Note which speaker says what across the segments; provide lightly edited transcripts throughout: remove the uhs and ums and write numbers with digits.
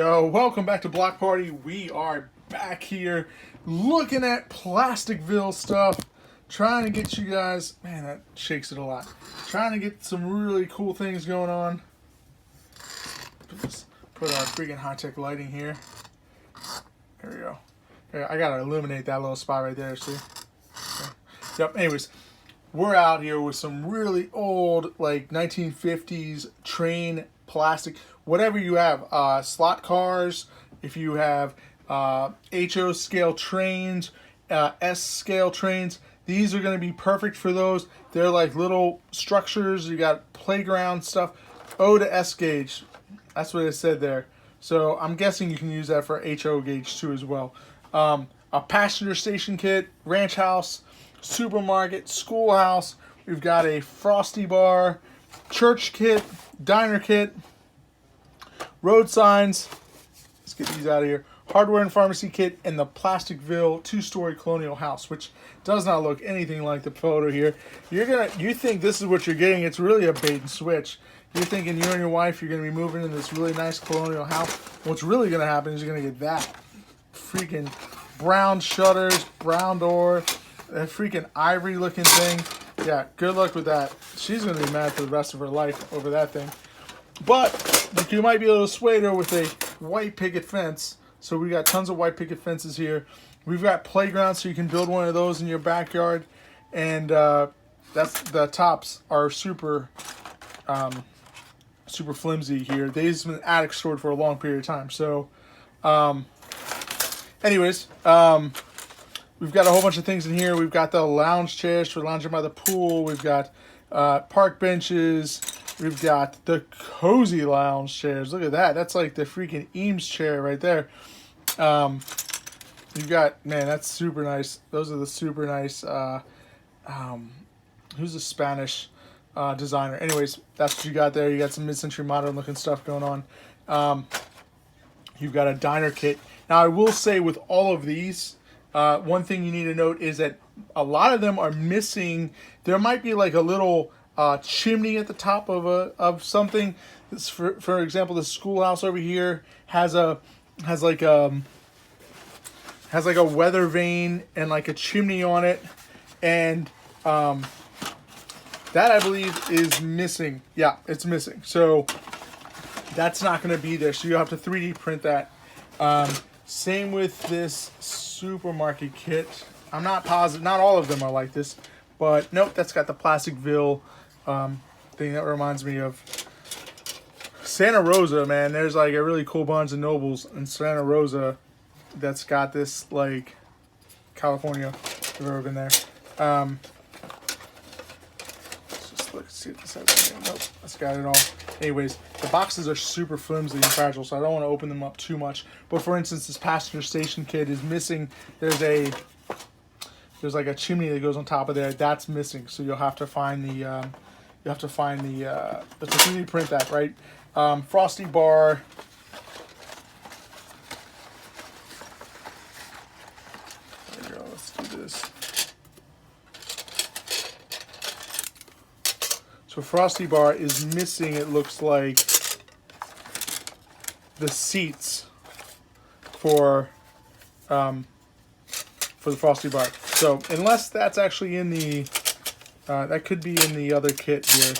Speaker 1: Yo, welcome back to Block Party. We are back here looking at Plasticville stuff, trying to get you guys, man, that shakes it a lot, trying to get some really cool things going on. Put our freaking high-tech lighting here. There we go. Okay, I gotta illuminate that little spot right there, see? Okay. Yep, anyways, we're out here with some really old, like 1950s train plastic, whatever you have, slot cars, if you have HO scale trains, S scale trains, these are going to be perfect for those. They're like little structures. You got playground stuff. O to S gauge, that's what it said there. So I'm guessing you can use that for HO gauge too as well. A passenger station kit, ranch house, supermarket, schoolhouse. We've got a Frosty Bar, church kit, diner kit, road signs. Let's get these out of here. Hardware and pharmacy kit, and the Plasticville two-story colonial house, which does not look anything like the photo here. You think this is what you're getting? It's really a bait and switch. You're thinking you and your wife, you're going to be moving in this really nice colonial house. What's really going to happen is you're going to get that freaking brown shutters, brown door, that freaking ivory looking thing. Yeah, good luck with that. She's going to be mad for the rest of her life over that thing. But you might be able to sway her with a white picket fence. So we got tons of white picket fences here. We've got playgrounds, so you can build one of those in your backyard. And that's the tops are super flimsy here. They've been attic stored for a long period of time. So, anyways, we've got a whole bunch of things in here. We've got the lounge chairs for lounging by the pool. We've got park benches. We've got the cozy lounge chairs. Look at that. That's like the freaking Eames chair right there. You've got, man, that's super nice. Those are the super nice, who's the Spanish designer? Anyways, that's what you got there. You got some mid-century modern looking stuff going on. You've got a diner kit. Now, I will say with all of these, one thing you need to note is that a lot of them are missing. There might be like a little chimney at the top of something. This, for example, the schoolhouse over here has like a weather vane and like a chimney on it, and that I believe is missing. Yeah, it's missing. So that's not going to be there. So you have to 3D print that. Same with this supermarket kit. I'm not positive. Not all of them are like this, but nope, that's got the Plasticville thing. That reminds me of Santa Rosa, man. There's like a really cool Barnes and Nobles in Santa Rosa that's got this, like, California, if you've ever been there. Let's just look, see what this has in there. Nope, that's got it all. Anyways, the boxes are super flimsy and fragile, so I don't want to open them up too much. But for instance, this passenger station kit is missing. There's like a chimney that goes on top of there. That's missing, so you'll have to find the let's 3D print that, right? Frosty Bar. There we go. Let's do this. So Frosty Bar is missing, it looks like, the seats for the Frosty Bar. So unless that's actually in the, that could be in the other kit here.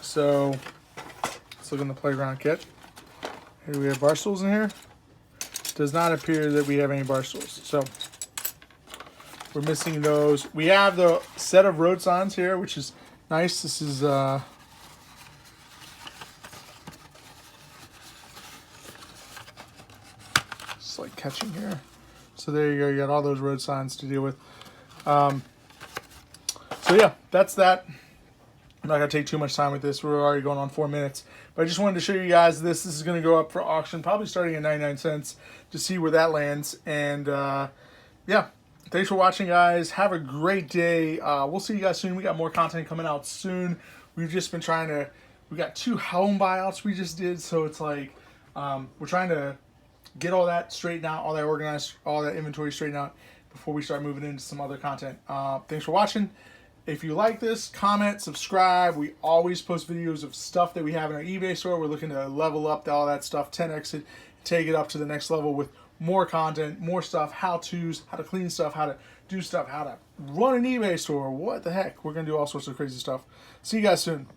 Speaker 1: So let's look in the playground kit. Here do we have bar stools in here? Does not appear that we have any bar stools. So we're missing those. We have the set of road signs here, which is nice. This is just like catching here. So there you go. You got all those road signs to deal with. So yeah, that's that. I'm not going to take too much time with this. We're already going on 4 minutes. But I just wanted to show you guys this. This is going to go up for auction, probably starting at 99 cents, to see where that lands. And yeah, thanks for watching, guys. Have a great day. We'll see you guys soon. We got more content coming out soon. We've just been trying to, we got 2 home buyouts we just did. So it's like, we're trying to get all that straightened out, all that organized, all that inventory straightened out before we start moving into some other content. Thanks for watching. If you like this, comment, subscribe. We always post videos of stuff that we have in our eBay store. We're looking to level up all that stuff, 10x it, take it up to the next level with more content, more stuff, how-tos, how to clean stuff, how to do stuff, how to run an eBay store. What the heck? We're going to do all sorts of crazy stuff. See you guys soon.